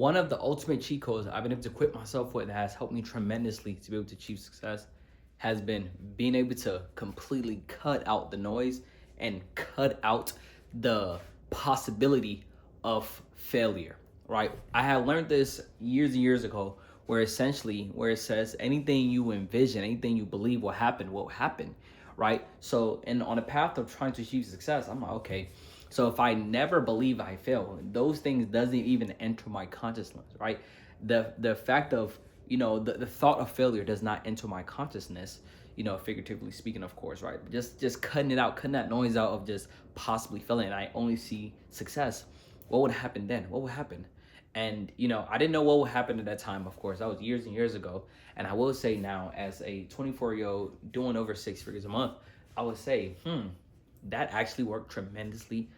One of the ultimate cheat codes I've been able to equip myself with that has helped me tremendously to be able to achieve success has been being able to completely cut out the noise and cut out the possibility of failure, right? I had learned this years and years ago where essentially where it says anything you envision, anything you believe will happen, right? So, and on a path of trying to achieve success, I'm like, okay, so if I never believe I fail, those things doesn't even enter my consciousness, right? The fact of, the thought of failure does not enter my consciousness, figuratively speaking, of course, right? Just cutting it out, cutting that noise out of just possibly failing, and I only see success. What would happen then? What would happen? And I didn't know what would happen at that time. Of course, that was years and years ago. And I will say now, as a 24-year-old doing over 6 figures a month, I would say, that actually worked tremendously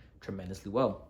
well.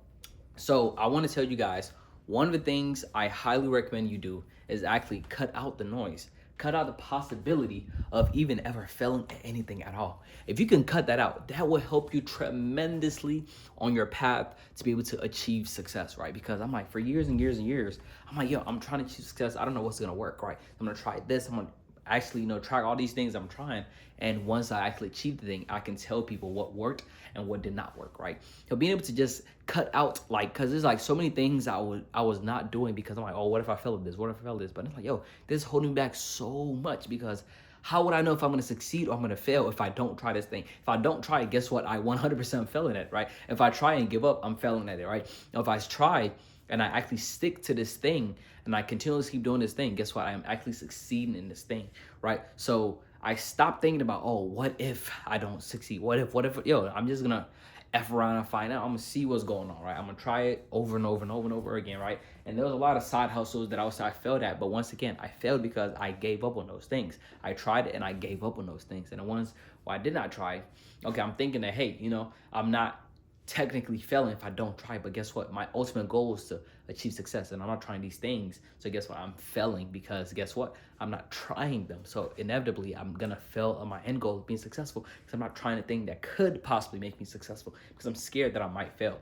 So I want to tell you guys, one of the things I highly recommend you do is actually cut out the noise. Cut out the possibility of even ever failing at anything at all. If you can cut that out, that will help you tremendously on your path to be able to achieve success, right? Because I'm like, for years and years and years, I'm like, yo, I'm trying to achieve success. I don't know what's gonna work, right? I'm gonna try this. I'm gonna actually, try all these things I'm trying. And once I actually achieve the thing, I can tell people what worked and what did not work, right? So being able to just cut out, like, cause there's like so many things I was not doing because I'm like, oh, what if I fail at this? What if I fail at this? But it's like, yo, this is holding me back so much because how would I know if I'm gonna succeed or I'm gonna fail if I don't try this thing? If I don't try it, guess what? I 100% failing at it, right? If I try and give up, I'm failing at it, right? Now, if I try and I actually stick to this thing and I continuously keep doing this thing, guess what? I am actually succeeding in this thing, right? So I stopped thinking about, oh, what if I don't succeed? What if, yo, I'm just gonna F around and find out. I'm gonna see what's going on, right? I'm gonna try it over and over and over and over again, right? And there was a lot of side hustles that I failed at, but once again, I failed because I gave up on those things. I tried it and I gave up on those things. And the ones where I did not try, okay, I'm thinking that, hey, I'm not technically failing if I don't try, but guess what? My ultimate goal is to achieve success, and I'm not trying these things. So guess what? I'm failing because guess what? I'm not trying them. So inevitably, I'm gonna fail on my end goal of being successful because I'm not trying a thing that could possibly make me successful because I'm scared that I might fail.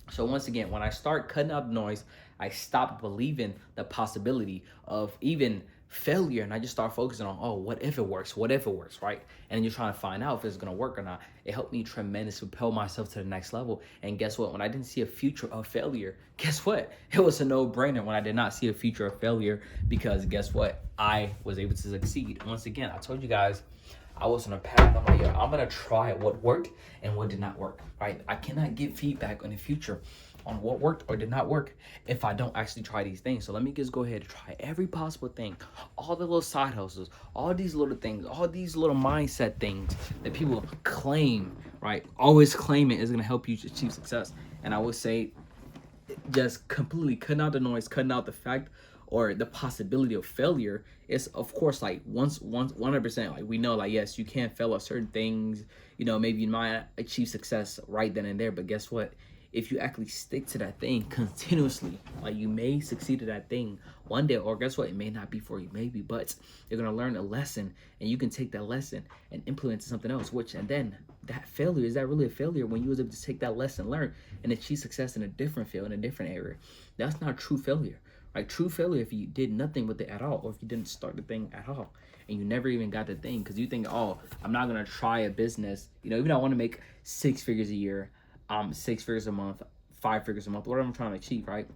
So once again, when I start cutting out the noise, I stop believing the possibility of even failure, and I just start focusing on, oh, what if it works? What if it works, right? And you're trying to find out if it's gonna work or not. It helped me tremendously propel myself to the next level. And guess what? When I didn't see a future of failure, guess what? It was a no-brainer when I did not see a future of failure because guess what? I was able to succeed. Once again, I told you guys, I was on a path. I'm like, yo, I'm gonna try what worked and what did not work, right? I cannot give feedback on the future on what worked or did not work if I don't actually try these things. So let me just go ahead and try every possible thing, all the little side hustles, all these little things, all these little mindset things that people claim, right? Always claim it is gonna help you achieve success. And I would say just completely cutting out the noise, cutting out the fact or the possibility of failure is, of course, like once 100%, like we know, like, yes, you can't fail at certain things, maybe you might achieve success right then and there, but guess what? If you actually stick to that thing continuously, like, you may succeed at that thing one day, or guess what? It may not be for you, maybe, but you're gonna learn a lesson, and you can take that lesson and implement it to something else. And then that failure, is that really a failure when you was able to take that lesson, learn, and achieve success in a different field, in a different area? That's not true failure. Like, true failure if you did nothing with it at all, or if you didn't start the thing at all, and you never even got the thing because you think, oh, I'm not gonna try a business. Even though I want to make 6 figures a year, 6 figures a month, 5 figures a month, whatever I'm trying to achieve, right?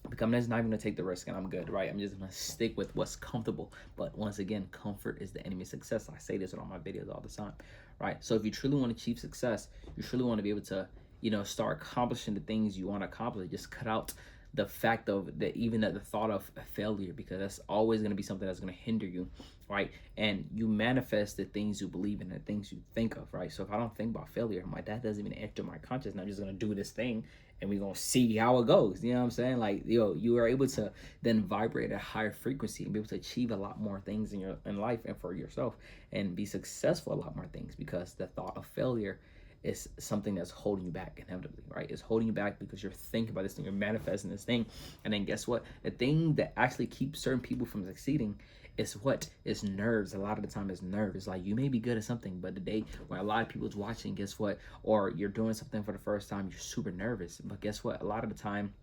Because I'm just not even gonna take the risk and I'm good, right? I'm just gonna stick with what's comfortable. But once again, comfort is the enemy of success. I say this in all my videos all the time, right? So if you truly want to achieve success, you truly want to be able to, start accomplishing the things you want to accomplish. Just cut out the fact of that, even the thought of failure, because that's always going to be something that's going to hinder you, right? And you manifest the things you believe in, the things you think of, right? So if I don't think about failure, my dad doesn't even enter my consciousness. I'm just going to do this thing and we're going to see how it goes. You know what I'm saying? Like, you are able to then vibrate at a higher frequency and be able to achieve a lot more things in life and for yourself, and be successful a lot more things, because the thought of failure is something that's holding you back inevitably, right? It's holding you back because you're thinking about this thing, you're manifesting this thing. And then guess what? The thing that actually keeps certain people from succeeding is what? It's nerves. A lot of the time it's nerves. It's like, you may be good at something, but the day where a lot of people's watching, guess what? Or you're doing something for the first time, you're super nervous. But guess what? A lot of the time,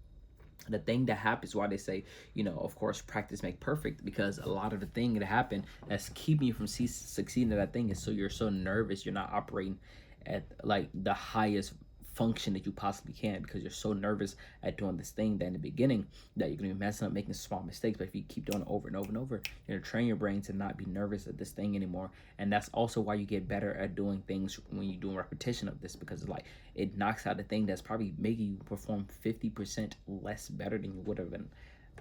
The thing that happens, why they say, of course, practice make perfect, because a lot of the thing that happen that's keeping you from succeeding at that thing is so you're so nervous, you're not operating at like the highest function that you possibly can, because you're so nervous at doing this thing that in the beginning that you're gonna be messing up, making small mistakes. But if you keep doing it over and over and over, you're gonna train your brain to not be nervous at this thing anymore. And that's also why you get better at doing things when you're doing repetition of this, because it's like it knocks out the thing that's probably making you perform 50% less better than you would have been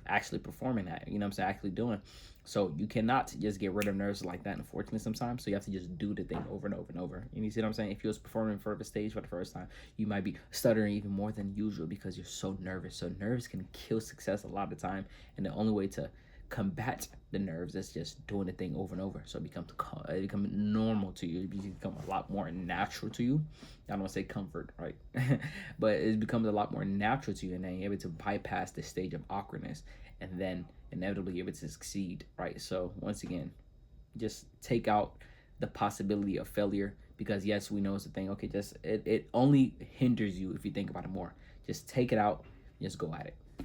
actually performing at, actually doing. So you cannot just get rid of nerves like that, unfortunately, sometimes. So you have to just do the thing over and over and over. And you see what I'm saying? If you was performing in front of a stage for the first time, you might be stuttering even more than usual because you're so nervous. So nerves can kill success a lot of the time. And the only way to combat the nerves is just doing the thing over and over. So it becomes normal to you. It becomes a lot more natural to you. I don't want to say comfort, right? But it becomes a lot more natural to you, and then you're able to bypass the stage of awkwardness, and then inevitably you're able to succeed, right? So once again, just take out the possibility of failure, because yes, we know it's a thing. Okay, just it only hinders you if you think about it more. Just take it out, just go at it.